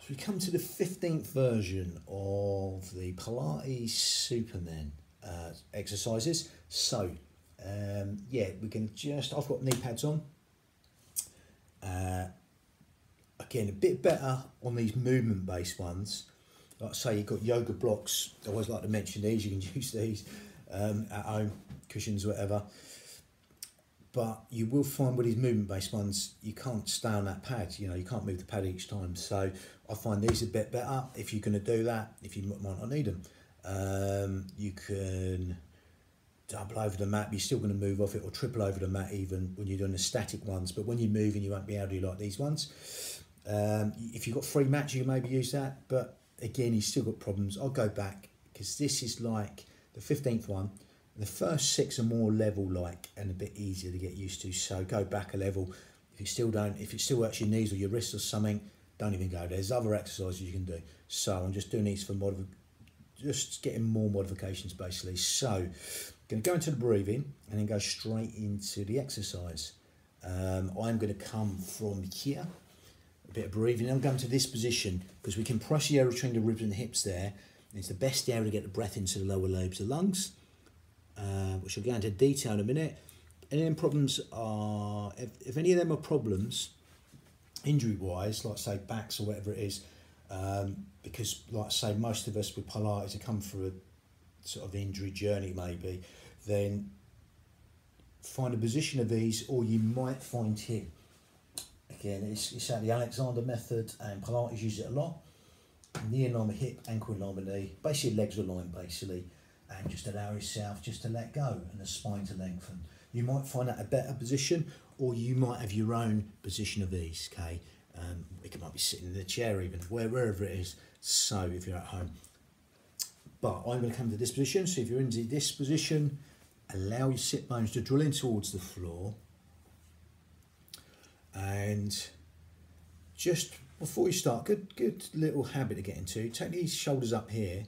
So we come to the 15th version of the Pilates Superman exercises. So, yeah, we can just, I've got knee pads on. Again, a bit better on these movement-based ones. Like I say, you've got yoga blocks. I always like to mention these. You can use these at home, cushions, whatever. But you will find with these movement-based ones, you can't stay on that pad. You know, you can't move the pad each time. So I find these a bit better if you're going to do that, if you might not need them. You can double over the mat, but you're still going to move off it, or triple over the mat even when you're doing the static ones. But when you're moving, you won't be able to do like these ones. If you've got free mats, you can maybe use that. But again, you've still got problems. I'll go back because this is like the 15th one. The first 6 are more level like and a bit easier to get used to. So go back a level. If you still don't, if it still hurts your knees or your wrists or something, don't even go there. There's other exercises you can do. So I'm just doing these for just getting more modifications basically. So I'm going to go into the breathing and then go straight into the exercise. I'm going to come from here, a bit of breathing. I'm going to this position because we compress the area between the ribs and the hips there. It's the best area to get the breath into the lower lobes of the lungs. Which I'll go into detail in a minute. Any of them problems are, if any of them are problems, injury-wise, like say backs or whatever it is, because like I say, most of us with Pilates have come through a sort of injury journey maybe, then find a position of ease, or you might find here. Again, it's out the Alexander method, and Pilates use it a lot. Knee in line with hip, ankle in line with knee, basically legs aligned basically. And just allow yourself just to let go and the spine to lengthen. You might find that a better position, or you might have your own position of ease, okay? It might be sitting in the chair even, wherever it is, so if you're at home. But I'm going to come to this position, so if you're in this position, allow your sit bones to drill in towards the floor. And just before you start, good little habit to get into, take these shoulders up here.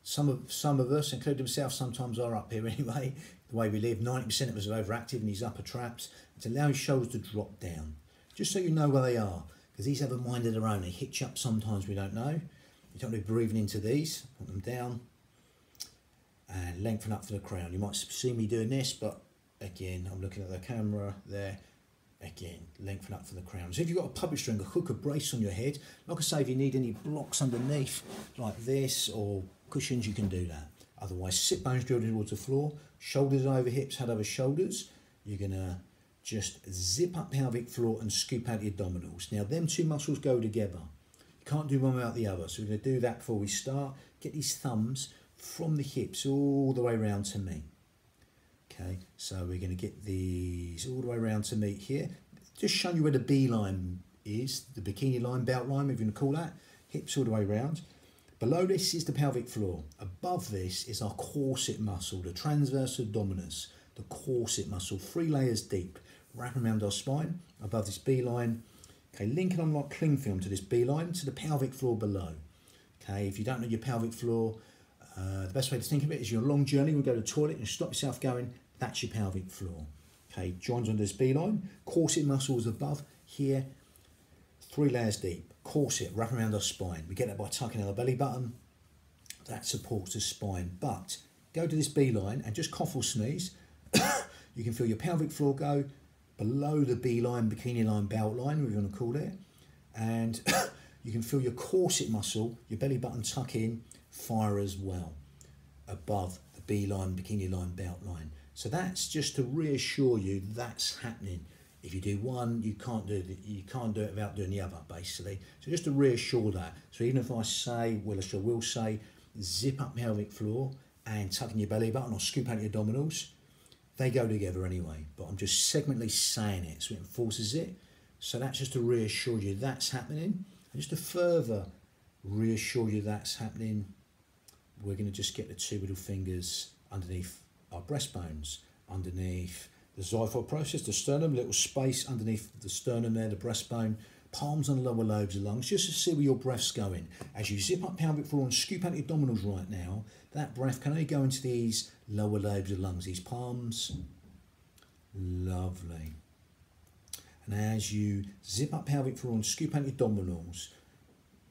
Some of us, including myself, sometimes are up here anyway. The way we live, 90% of us are overactive in these upper traps. To allow your shoulders to drop down, just so you know where they are, because these have a mind of their own. They hitch up sometimes, we don't know. You don't want to be breathing into these. Put them down and lengthen up for the crown. You might see me doing this, but again, I'm looking at the camera there. Again, lengthen up for the crown. So if you've got a puppet string, a hook, a brace on your head, like I say, if you need any blocks underneath, like this, or cushions, you can do that. Otherwise, sit bones drilled towards the floor, shoulders over hips, head over shoulders. You're going to just zip up pelvic floor and scoop out the abdominals. Now, them two muscles go together. You can't do one without the other. So we're going to do that before we start. Get these thumbs from the hips all the way around to meet. Okay, so we're going to get these all the way around to meet here. Just showing you where the B line is, the bikini line, belt line, if you want to call that. Hips all the way around. Below this is the pelvic floor. Above this is our corset muscle, the transverse abdominis, the corset muscle, 3 layers deep, wrapping around our spine. Above this B line, okay, linking on like cling film to this B line to the pelvic floor below. Okay, if you don't know your pelvic floor, the best way to think of it is your long journey. We'll go to the toilet and stop yourself going. That's your pelvic floor. Okay, joins on this B line. Corset muscles above here, 3 layers deep. Corset wrapping around our spine. We get that by tucking our belly button. That supports the spine. But go to this B line and just cough or sneeze. You can feel your pelvic floor go below the B line, bikini line, belt line, whatever you want to call it. And you can feel your corset muscle, your belly button tuck in, fire as well, above the B line, bikini line, belt line. So that's just to reassure you that's happening. If you do one, you can't do it without doing the other, basically. So just to reassure that. So even if I say, well, I will say, zip up pelvic floor and tuck in your belly button or scoop out your abdominals, they go together anyway. But I'm just segmentally saying it, so it enforces it. So that's just to reassure you that's happening. And just to further reassure you that's happening, we're going to just get the 2 middle fingers underneath our breastbones, underneath the xiphoid process, the sternum, little space underneath the sternum there, the breastbone, palms on the lower lobes of the lungs, just to see where your breath's going. As you zip up pelvic floor and scoop out the abdominals right now, that breath can only go into these lower lobes of the lungs, these palms. Lovely. And as you zip up pelvic floor and scoop out the abdominals,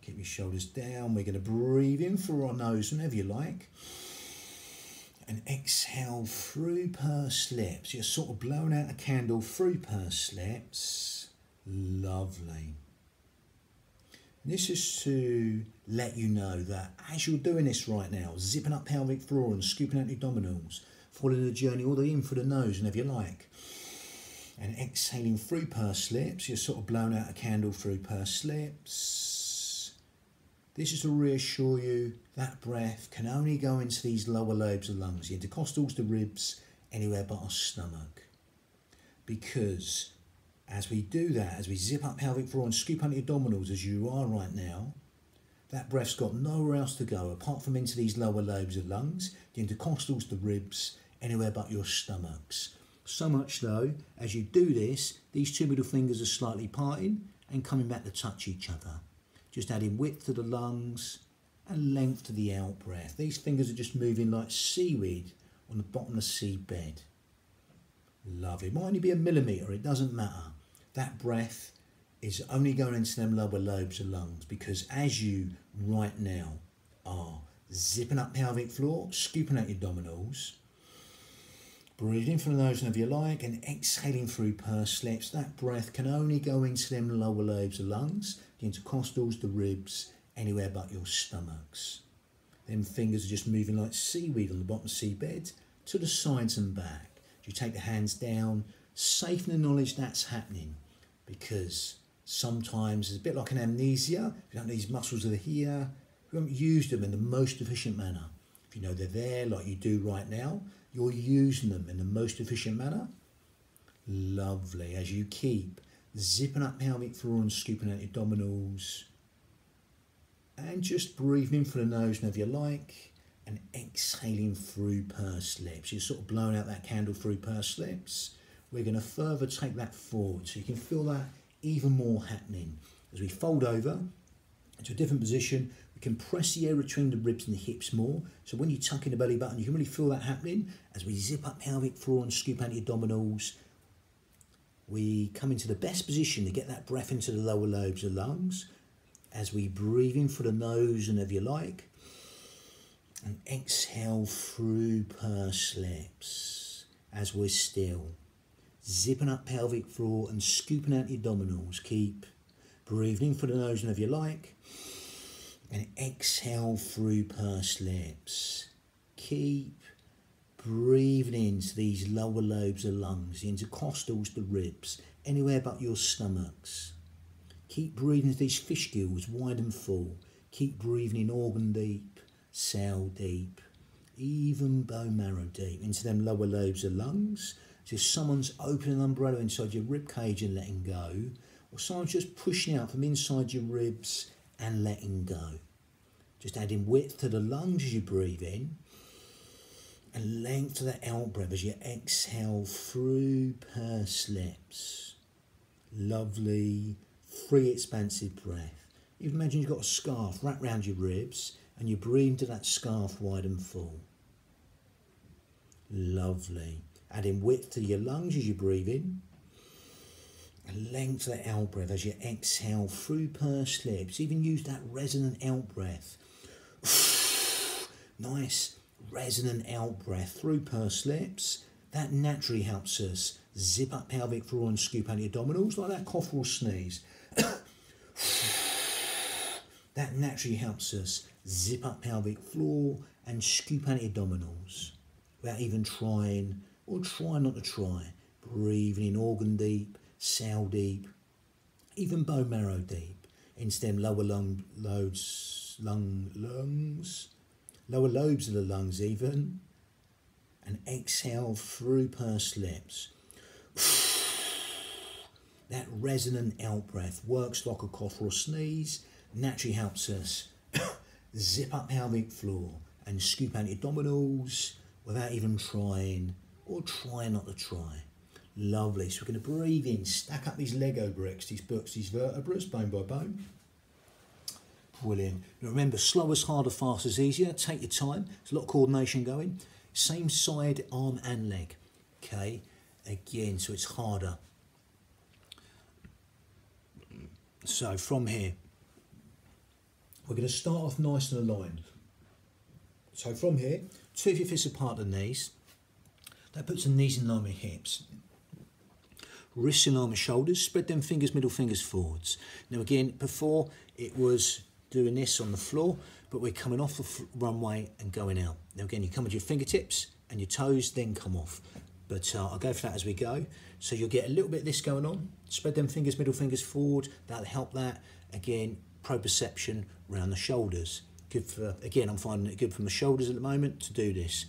Keep your shoulders down. We're going to breathe in through our nose whenever you like. And exhale through pursed lips. You're sort of blowing out a candle through pursed lips. Lovely. This is to let you know that as you're doing this right now, zipping up pelvic floor and scooping out your abdominals, following the journey all the way in through the nose whenever you like. And exhaling through pursed lips, you're sort of blowing out a candle through pursed lips. This is to reassure you that breath can only go into these lower lobes of the lungs, the intercostals, the ribs, anywhere but our stomach. Because as we do that, as we zip up pelvic floor and scoop under your abdominals as you are right now, that breath's got nowhere else to go apart from into these lower lobes of lungs, the intercostals, the ribs, anywhere but your stomachs. So much though, as you do this, these two middle fingers are slightly parting and coming back to touch each other. Just adding width to the lungs and length to the out breath. These fingers are just moving like seaweed on the bottom of the seabed. Lovely. It might only be a millimetre, it doesn't matter. That breath is only going into them lower lobes of lungs, because as you right now are zipping up pelvic floor, scooping out your abdominals, breathing from the nose whenever you like, and exhaling through pursed lips, that breath can only go into them lower lobes of lungs, the intercostals, the ribs, anywhere but your stomachs. Them fingers are just moving like seaweed on the bottom seabed to the sides and back. You take the hands down, safe in the knowledge that's happening, because sometimes it's a bit like an amnesia. If you don't know these muscles are here, we haven't used them in the most efficient manner. If you know they're there like you do right now, you're using them in the most efficient manner. Lovely. As you keep zipping up pelvic floor and scooping out your abdominals, and just breathing in through the nose whenever you like, and exhaling through pursed lips. You're sort of blowing out that candle through pursed lips. We're going to further take that forward so you can feel that even more happening. As we fold over into a different position, we can press the air between the ribs and the hips more. So when you tuck in the belly button, you can really feel that happening. As we zip up pelvic floor and scoop out your abdominals, we come into the best position to get that breath into the lower lobes of the lungs. As we breathe in through the nose whenever you like, and exhale through pursed lips as we're still. Zipping up pelvic floor and scooping out the abdominals. Keep breathing in through the nose whenever you like, and exhale through pursed lips. Keep breathing into these lower lobes of the lungs, the intercostals, the ribs, anywhere but your stomachs. Keep breathing into these fish gills wide and full. Keep breathing in organ deep, cell deep, even bone marrow deep, into them lower lobes of lungs. So if someone's opening an umbrella inside your rib cage and letting go, or someone's just pushing out from inside your ribs and letting go. Just adding width to the lungs as you breathe in, and length to the out breath as you exhale through pursed lips. Lovely, free, expansive breath. You can imagine you've got a scarf wrapped around your ribs and you breathe into that scarf wide and full. Lovely. Adding width to your lungs as you breathe in, and length to the out breath as you exhale through pursed lips. Even use that resonant out breath. Nice resonant out breath through pursed lips. That naturally helps us zip up pelvic floor and scoop out the abdominals like that cough or sneeze. That naturally helps us zip up pelvic floor and scoop out the abdominals without even trying, or try not to try. Breathing in organ deep, cell deep, even bone marrow deep, into them lower lobes of the lungs even, and exhale through pursed lips. That resonant out breath works like a cough or a sneeze, naturally helps us zip up pelvic floor and scoop out the abdominals without even trying, or try not to try. Lovely. So we're going to breathe in, stack up these Lego bricks, these vertebrae, bone by bone. Brilliant. Now remember, slow is harder, fast is easier. Take your time. There's a lot of coordination going. Same side, arm and leg. Okay. Again, so it's harder. So from here, We're going to start off nice and aligned. So from here, two of your fists apart at the knees. That puts the knees in line with hips. Wrists in line with shoulders. Spread them fingers, middle fingers forwards. Now again, before it was doing this on the floor, but we're coming off the runway and going out. Now again, you come with your fingertips and your toes, then come off. But I'll go for that as we go. So you'll get a little bit of this going on. Spread them fingers, middle fingers forward. That'll help that. Again, proprioception around the shoulders. Good for, again, I'm finding it good from the shoulders at the moment to do this.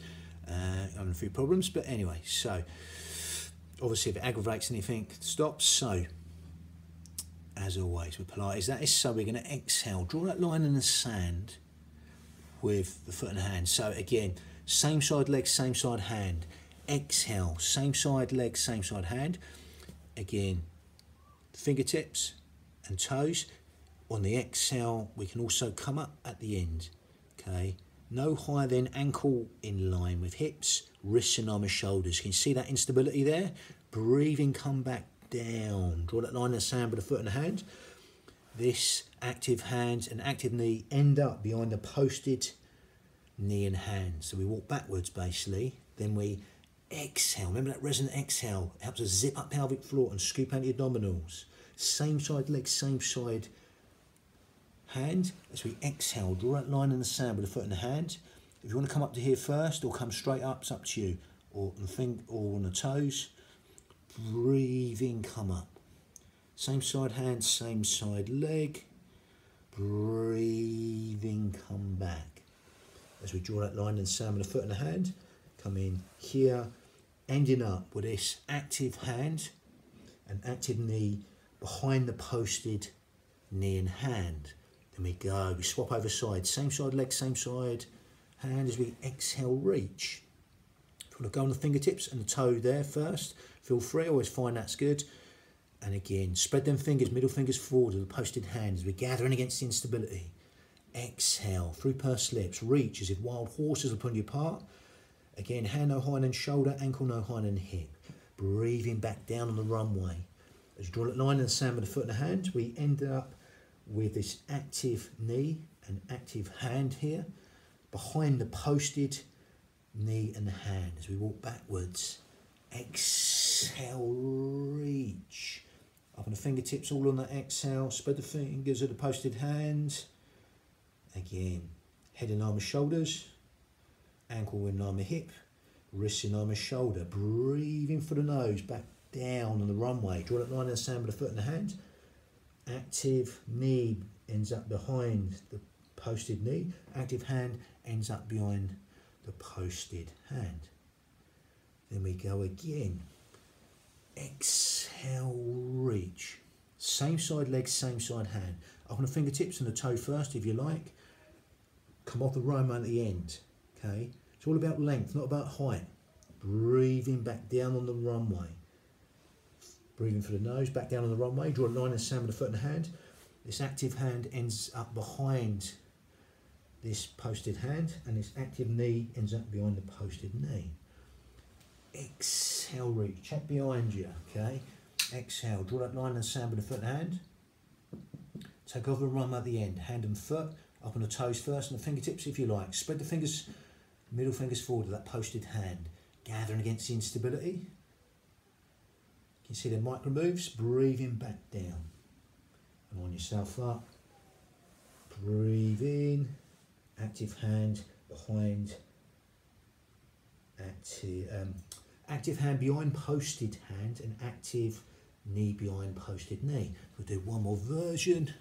Having a few problems, but anyway, so obviously if it aggravates anything, stop. So as always with Pilates, that is so we're going to exhale, draw that line in the sand with the foot and hand. So again, same side leg, same side hand. Exhale, same side leg, same side hand. Again, fingertips and toes. On the exhale, we can also come up at the end. Okay, no higher than ankle in line with hips, wrists in line with shoulders. Can you see that instability there? Breathing, come back down. Draw that line in the sand with the foot and the hand. This active hand and active knee end up behind the posted knee and hand. So we walk backwards basically, then we exhale. Remember that resonant exhale? It helps us zip up pelvic floor and scoop out your abdominals. Same side leg, same side hand. As we exhale, draw that line in the sand with the foot and the hand. If you want to come up to here first or come straight up, it's up to you. Or on the finger or on the toes. Breathing, come up. Same side hand, same side leg. Breathing, come back. As we draw that line in the sand with the foot and the hand, come in here, ending up with this active hand and active knee behind the posted knee and hand. Then we go, we swap over sides, same side leg, same side hand. As we exhale, reach. If you want to go on the fingertips and the toe there first, feel free, always find that's good. And again, spread them fingers, middle fingers forward to the posted hand as we're gathering against the instability. Exhale, through pursed lips, reach as if wild horses are pulling you apart. Again, hand no higher than shoulder, ankle no higher than hip. Breathing back down on the runway. As you draw that line in the sand with the foot and the hand, we end up with this active knee and active hand here behind the posted knee and hand as we walk backwards. Exhale, reach. Up on the fingertips, all on that exhale. Spread the fingers of the posted hand. Again, head in line with shoulders. Ankle in line with hip. Wrist in line with shoulder. Breathing for the nose, back down on the runway. Draw that line in the sand with the foot and the hand. Active knee ends up behind the posted knee. Active hand ends up behind the posted hand. Then we go again. Exhale, reach. Same side leg, same side hand. Up on the fingertips and the toe first if you like. Come off the runway at the end. Okay? It's all about length, not about height. Breathing back down on the runway. Breathing for the nose, back down on the runway. Draw a line in the sand with the foot and the hand. This active hand ends up behind this posted hand, and this active knee ends up behind the posted knee. Exhale, reach. Check behind you, okay? Exhale, draw that line in the sand with the foot and hand. Take off the runway at the end. Hand and foot, up on the toes first, and the fingertips if you like. Spread the fingers, middle fingers forward to that posted hand. Gathering against the instability. You can see the micro moves, breathing back down. And on yourself up. Breathe in. Active hand behind. Active hand behind posted hand and active knee behind posted knee. We'll do one more version.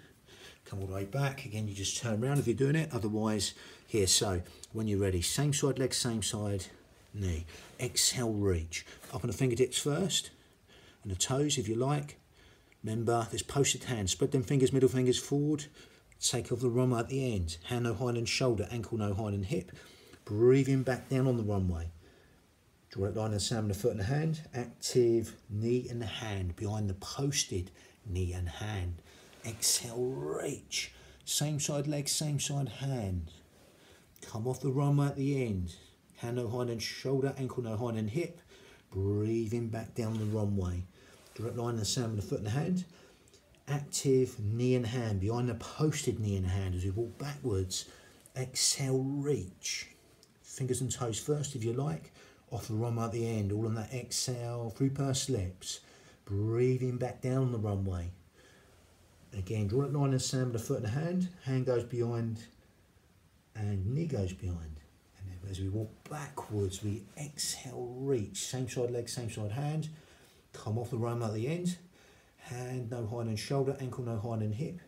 Come all the way back. Again, you just turn around if you're doing it. Otherwise, here. So, when you're ready, same side leg, same side knee. Exhale, reach. Up on the fingertips first. And the toes if you like. Remember, this posted hand. Spread them fingers, middle fingers forward. Take off the runway at the end. Hand no higher than shoulder, ankle no higher than hip. Breathing back down on the runway. Draw that line in the sand with the foot and the hand. Active knee and the hand behind the posted knee and hand. Exhale, reach. Same side leg, same side hand. Come off the runway at the end. Hand no higher than shoulder, ankle no higher than hip. Breathing back down the runway. Draw that line in the sand with the foot and the hand. active knee and hand behind the posted knee and hand as we walk backwards. Exhale, reach. Fingers and toes first if you like. Off the runway at the end, all on that exhale through pursed lips. Breathing back down the runway. Again, draw that line in the sand with the foot and the hand. Hand goes behind and knee goes behind. And then as we walk backwards, we exhale, reach. Same side leg, same side hand. Come off the runway at the end. Hand no higher than shoulder, ankle no higher than hip.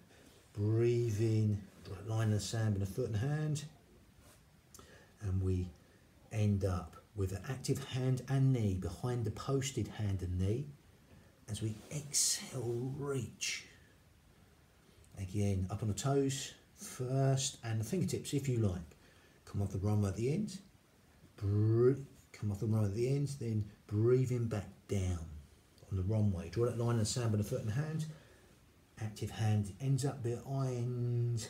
Breathe in, draw a line in the sand with the foot and hand. And we end up with an active hand and knee behind the posted hand and knee. As we exhale, reach. Again, up on the toes first and the fingertips if you like. Come off the runway at the end. Come off the runway at the end, then breathing back down on the runway. Draw that line in the sand with the foot and hand. Active hand ends up behind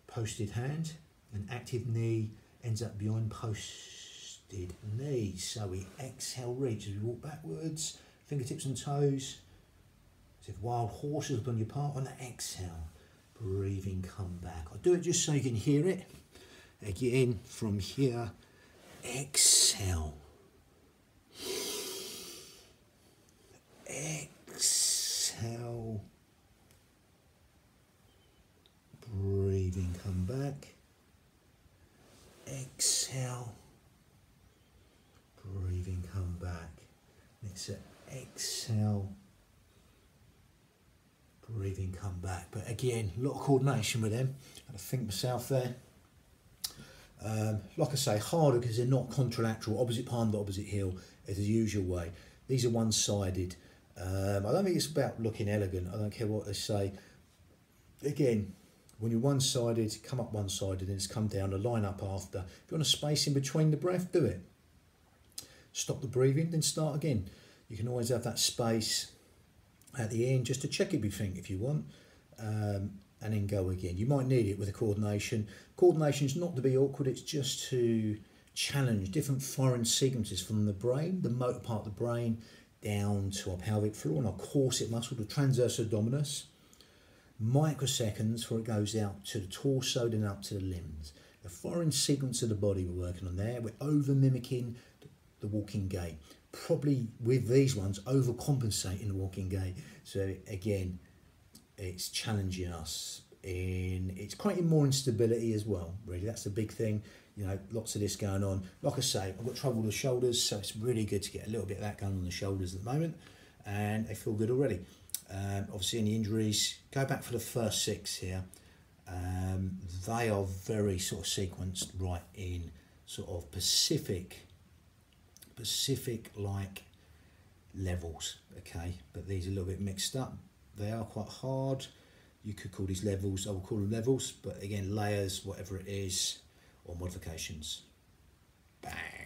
posted hand, and active knee ends up behind posted knee. So we exhale, reach as we walk backwards, fingertips and toes, as if wild horses on your part. On the exhale, breathing, come back. I'll do it just so you can hear it. Again, from here, exhale. Exhale. Breathing, come back. Exhale. Breathing, come back. Next exhale. Breathing, come back. But again, a lot of coordination with them. I had to think myself there. Like I say, harder because they're not contralateral, opposite palm to opposite heel, as the usual way. These are one-sided. I don't think it's about looking elegant. I don't care what they say. Again, when you're one-sided, come up one-sided and it's come down, the line up after. If you want a space in between the breath, do it. Stop the breathing, then start again. You can always have that space at the end just to check everything if you want, and then go again. You might need it with a coordination. Coordination is not to be awkward, it's just to challenge different foreign sequences from the brain, the motor part of the brain, down to our pelvic floor and our corset muscle, the transverse abdominis. Microseconds before it goes out to the torso, then up to the limbs. The foreign sequence of the body we're working on there. We're over mimicking the walking gait. Probably with these ones, overcompensating the walking gait. So again, it's challenging us. It's creating more instability as well, really. That's the big thing. You know, lots of this going on. Like I say, I've got trouble with the shoulders, so it's really good to get a little bit of that going on the shoulders at the moment. And they feel good already. Obviously, any injuries, go back for the first 6 here. They are very sort of sequenced right in sort of Pacific-like levels, okay? But these are a little bit mixed up. They are quite hard. You could call these levels, I will call them levels, but again, layers, whatever it is, or modifications. Bang.